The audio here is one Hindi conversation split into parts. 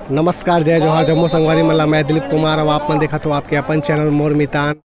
नमस्कार, जय जोहार, जम्मू संगवारी मल्ला। मैं दिलीप कुमार और आप मन देखा तो आपके अपन चैनल मोर मितान।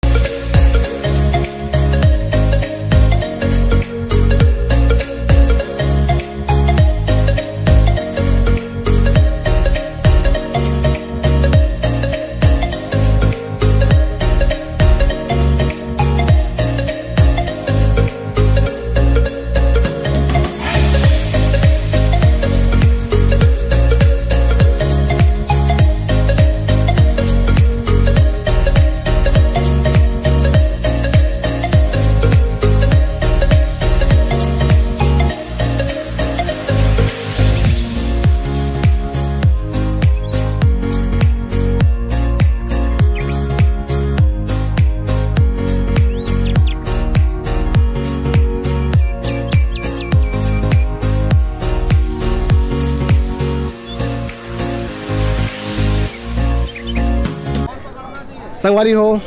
संगवारी हो,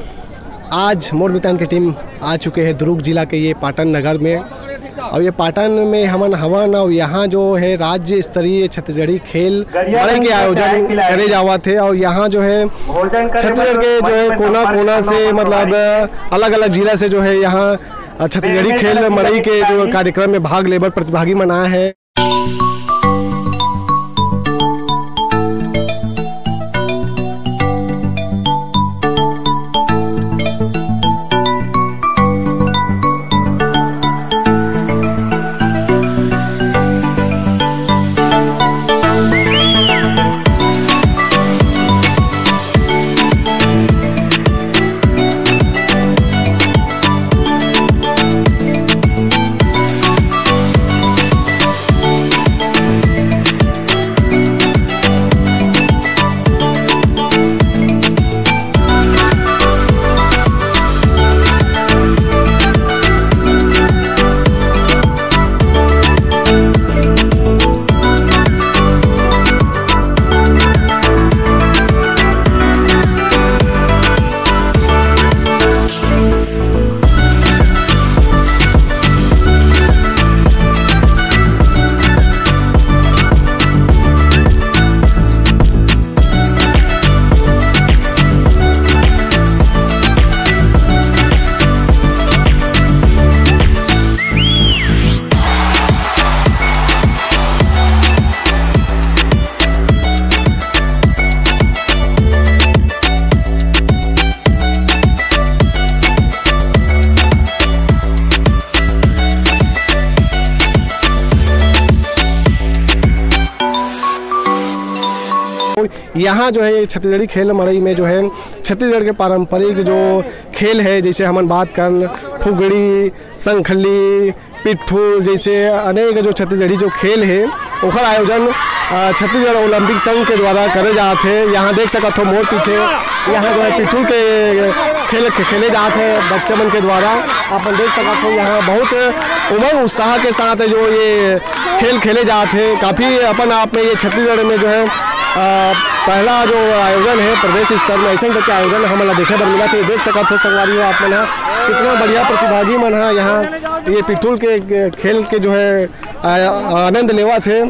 आज मोर मितान की टीम आ चुके हैं दुर्ग जिला के ये पाटन नगर में। और ये पाटन में हमन हवन और यहाँ जो है राज्य स्तरीय छत्तीसगढ़ी खेल बड़े के आयोजन करे जावा थे। और यहाँ जो है छत्तीसगढ़ के जो है कोना कोना से मतलब अलग अलग जिला से जो है यहाँ छत्तीसगढ़ी खेल मड़ई के जो कार्यक्रम में भाग लेकर प्रतिभागी मनाया है। यहाँ जो है छत्तीसगढ़ी खेल मड़ई में जो है छत्तीसगढ़ के पारंपरिक जो खेल है, जैसे हम बात कर फुगड़ी, संखली, पिट्ठू जैसे अनेक जो छत्तीसगढ़ी जो खेल है ओकर आयोजन छत्तीसगढ़ ओलंपिक संघ के द्वारा करे जाते हैं। यहाँ देख सकते हो मोर पीछे यहाँ जो है पिट्ठू के खेल खेले जाते हैं बच्चे मन के द्वारा। आप देख सकते हो यहाँ बहुत उमंग उत्साह के साथ जो ये खेल खेले जाते हैं। काफ़ी अपन आप में ये छत्तीसगढ़ में जो है पहला जो आयोजन है प्रदेश स्तर में ऐसे करके आयोजन हमें देखे बर मिला। तो देख सकते हो संगवारी हो आप मन कितना बढ़िया प्रतिभागी मन है यहाँ ये पिट्ठू के खेल के जो है आनंद लेवा थे।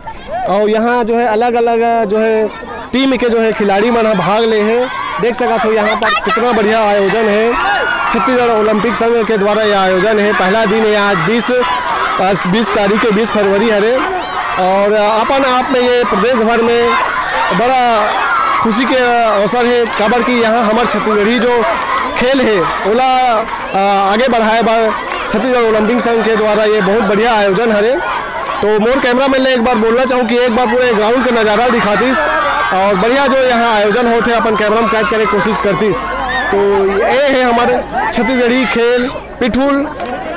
और यहाँ जो है अलग अलग जो है टीम के जो है खिलाड़ी मन भाग ले हैं। देख सकते हो यहाँ पर कितना बढ़िया आयोजन है। छत्तीसगढ़ ओलंपिक संघ के द्वारा यह आयोजन है। पहला दिन है आज 20 तारीख के 20 फरवरी हरे। और अपन आप में ये प्रदेश भर में बड़ा खुशी के अवसर है, काबर कि यहाँ हमारे छत्तीसगढ़ी जो खेल है ओला आगे बढ़ाए बार छत्तीसगढ़ ओलंपिक संघ के द्वारा ये बहुत बढ़िया आयोजन है। तो मोर कैमरा मैन ने एक बार बोलना चाहूँ कि एक बार पूरे ग्राउंड के नज़ारा दिखातीस और बढ़िया जो यहाँ आयोजन होते अपन कैमरा में कैद करे कोशिश करतीस। तो ये है हमारे छत्तीसगढ़ी खेल पिट्ठूल,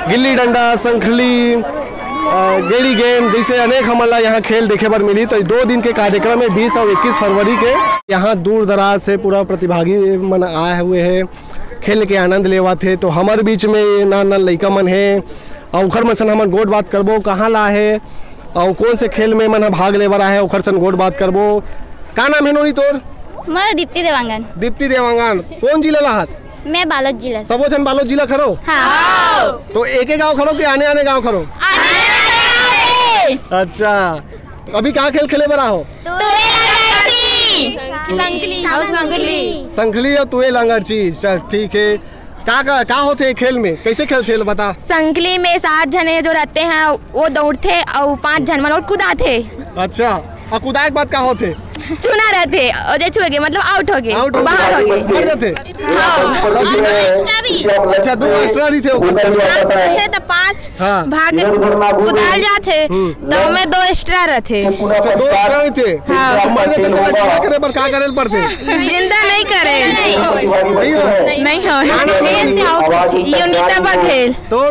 गिल्ली डंडा, संखली, गेड़ी गेम जैसे अनेक हमारा यहाँ खेल देखे बर मिली। तो 2 दिन के कार्यक्रम में 20 और 21 फरवरी के यहाँ दूर दराज से पूरा प्रतिभागी मन आए हुए हैं, खेल के आनंद लेवा थे। तो हमारे बीच में ना लड़का मन है और उखर मन सन हमन गोट बात करबो कहाँ ला है और कौन से खेल में मन भाग ले बर है उखर सन गोट बात करबो। का नाम है नोनी तोर? मैं दीप्ति देवांगन। दीप्ति देवांगन कौन जिला लाहस? मैं बालोद जिला। सबो जन बालोद जिला खरो? हाँ। तो एक गाँव खरो कि आने आने गाँव खरो? अच्छा, अभी कहाँ खेल खेले बरा हो? संखली और तुए लांगरची। चल ठीक है। का होते खेल में, कैसे खेलते हैं बता। संखली में 7 जने जो रहते हैं वो दौड़ते और 5 जन मतलब कुदाते। अच्छा, और कुदाए के बाद का होते? चुना रहते और जो छुए गए मतलब आउट हो गए, बाहर हो गए, मर जाते। अच्छा, 2 एक्स्ट्रा नहीं थे तो 5 भाग कुदाल जाते तो में 2 एक्स्ट्रा रहते। अच्छा, 2 एक्स्ट्रा नहीं थे। मर जाते तो क्या करे पर, का करे पड़ते? जिंदा नहीं करे, नहीं हो यूनिता बघेल तोर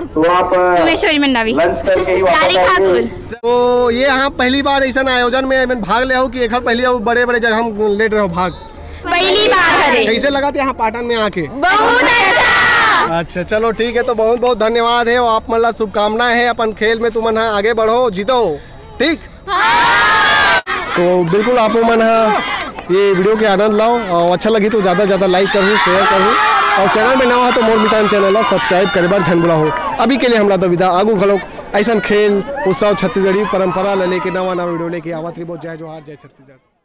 उमेश्वरी मंडावी काली ठाकुर। तो ये यहाँ पहली बार ऐसा आयोजन में भाग ले हो कि एक पहली बड़े जगह हम ले रहे हो भाग? पहली बार है। कैसे लगा था यहाँ पाटन में आके? बहुत अच्छा। अच्छा चलो ठीक है, तो बहुत बहुत धन्यवाद है और आप मतलब शुभकामनाएं है अपन खेल में तुम आगे बढ़ो, जीतो, ठीक। तो बिल्कुल आप मन ये वीडियो के आनंद लाओ और अच्छा लगी तो ज़्यादा से ज़्यादा लाइक करूँ, शेयर करूँ और चैनल में नवा हो तो मोर मितान चैनल सब्सक्राइब करे बार झन बुला हो। अभी के लिए हम तो विदा, आगू खलोक ऐसा खेल उत्सव छत्तीसगढ़ी परंपरा लेके नवा वीडियो लेके आवत रही। बहुत जय जोहार, जय छत्तीसगढ़।